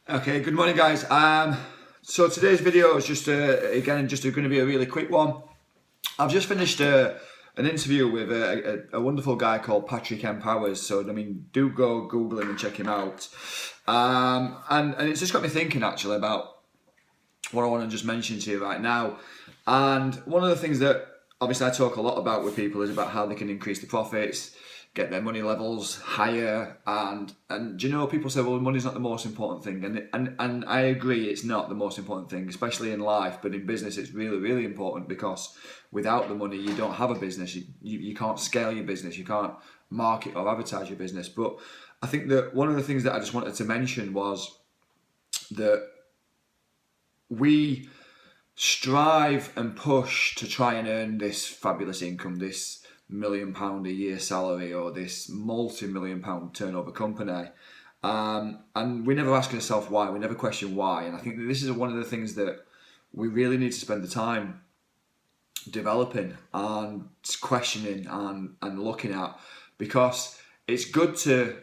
Okay, good morning, guys. So today's video is just going to be a really quick one. I've just finished an interview with a wonderful guy called Patrick M. Powers. So I mean, do go Google him and check him out. And it's just got me thinking actually about what I want to just mention to you right now. And one of the things that obviously I talk a lot about with people is about how they can increase the profits, get their money levels higher, and you know, people say, well, money's not the most important thing, and I agree, it's not the most important thing, especially in life, but in business it's really, really important, because without the money you don't have a business. You can't scale your business, you can't market or advertise your business. But I think that one of the things that I just wanted to mention was that we strive and push to try and earn this fabulous income, this £1 million a year salary, or this multi-million-pound turnover company. And we never ask ourselves why, we never question why. And I think that this is one of the things that we really need to spend the time developing and questioning and looking at, because it's good to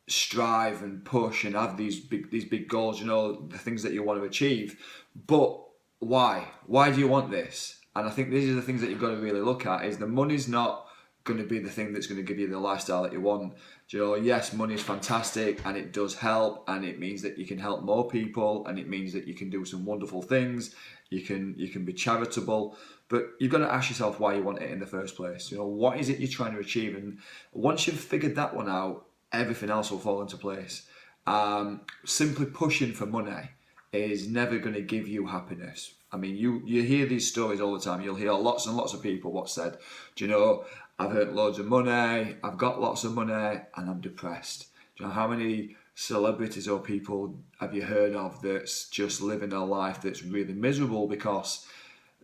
strive and push and have these big goals, you know, the things that you want to achieve. But why do you want this? And I think these are the things that you've got to really look at. Is the money's not going to be the thing that's going to give you the lifestyle that you want. Do you know, yes, money is fantastic and it does help, and it means that you can help more people, and it means that you can do some wonderful things. You can be charitable, but you've got to ask yourself why you want it in the first place. You know, what is it you're trying to achieve? And once you've figured that one out, everything else will fall into place. Simply pushing for money is never going to give you happiness. I mean, you hear these stories all the time. You'll hear lots and lots of people what said, do you know, I've earned loads of money, I've got lots of money, and I'm depressed. Do you know how many celebrities or people have you heard of that's just living a life that's really miserable because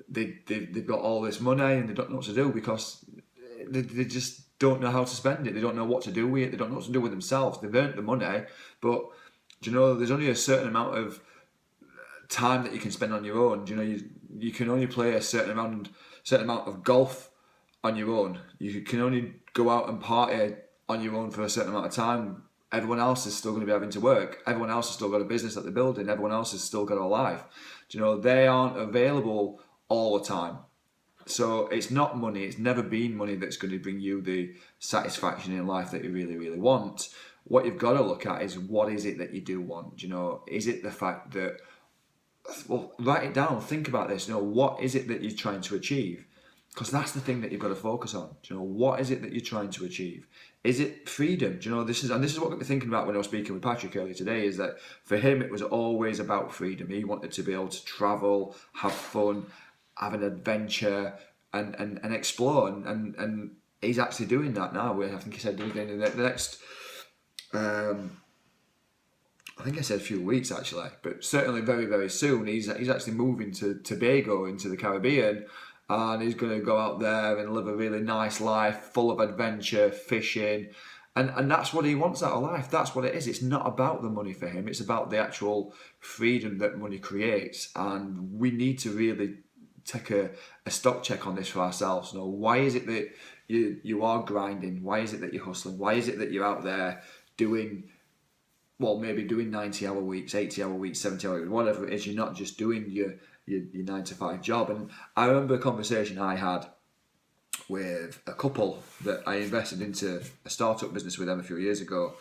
they've got all this money and they don't know what to do, because they just don't know how to spend it. They don't know what to do with it. They don't know what to do with themselves. They've earned the money, but do you know, there's only a certain amount of time that you can spend on your own. Do you know, you can only play a certain amount of golf on your own. You can only go out and party on your own for a certain amount of time. Everyone else is still going to be having to work. Everyone else has still got a business that they're building. Everyone else has still got a life. Do you know, they aren't available all the time. So it's not money, it's never been money that's going to bring you the satisfaction in life that you really, really want. What you've got to look at is, what is it that you do want? You know, is it the fact that, well, write it down, think about this, you know, what is it that you're trying to achieve? Because that's the thing that you've got to focus on. Do you know, what is it that you're trying to achieve? Is it freedom? Do you know, this is what got me thinking about when I was speaking with Patrick earlier today, is that for him it was always about freedom. He wanted to be able to travel, have fun, have an adventure, and explore, and he's actually doing that now. I think he said in the next I think I said a few weeks actually, but certainly very, very soon he's actually moving to Tobago, into the Caribbean, and he's going to go out there and live a really nice life full of adventure, fishing, and that's what he wants out of life. That's what it is. It's not about the money for him. It's about the actual freedom that money creates, and we need to really take a stock check on this for ourselves. You know, why is it that you are grinding? Why is it that you're hustling? Why is it that you're out there doing, well, maybe doing 90-hour weeks, 80-hour weeks, 70-hour weeks, whatever it is? You're not just doing your 9 to 5 job. And I remember a conversation I had with a couple that I invested into a startup business with them a few years ago,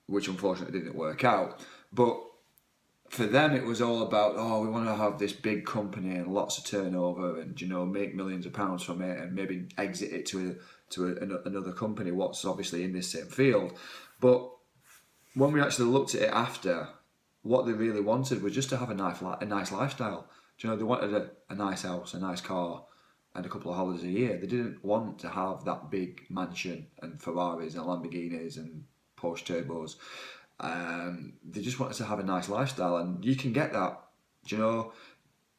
which unfortunately didn't work out. But for them, it was all about, oh, we want to have this big company and lots of turnover, and, you know, make millions of pounds from it, and maybe exit it to another company, what's obviously in this same field. But when we actually looked at it after, what they really wanted was just to have a nice lifestyle. Do you know, they wanted a nice house, a nice car, and a couple of holidays a year. They didn't want to have that big mansion and Ferraris and Lamborghinis and Porsche turbos. They just wanted to have a nice lifestyle, and you can get that. Do you know,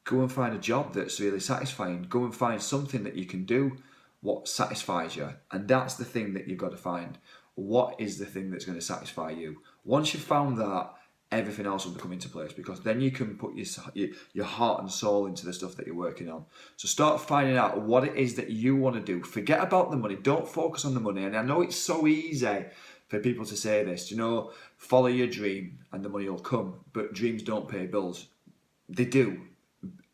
go and find a job that's really satisfying. Go and find something that you can do what satisfies you, and that's the thing that you've got to find. What is the thing that's going to satisfy you? Once you've found that, everything else will come into place, because then you can put your heart and soul into the stuff that you're working on. So start finding out what it is that you want to do. Forget about the money. Don't focus on the money. And I know it's so easy for people to say this. You know, follow your dream and the money will come, but dreams don't pay bills. They do,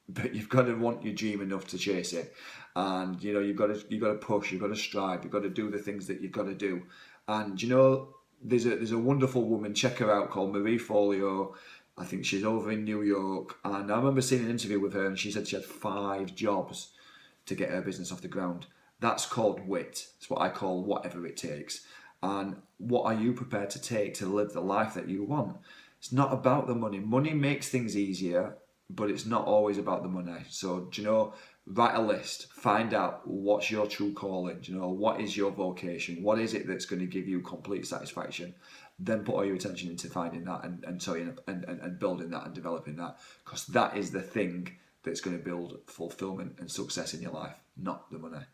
but you've got to want your dream enough to chase it, and you know you've got to push, you've got to strive, you've got to do the things that you've got to do, and you know there's a wonderful woman, check her out, called Marie Folio. I think she's over in New York, and I remember seeing an interview with her, and she said she had 5 jobs to get her business off the ground. That's called wit. It's what I call whatever it takes. And what are you prepared to take to live the life that you want? It's not about the money. Money makes things easier, but it's not always about the money. So, do you know, write a list, find out what's your true calling, do you know, what is your vocation, what is it that's going to give you complete satisfaction. Then put all your attention into finding that and building that and developing that, because that is the thing that's going to build fulfillment and success in your life, not the money.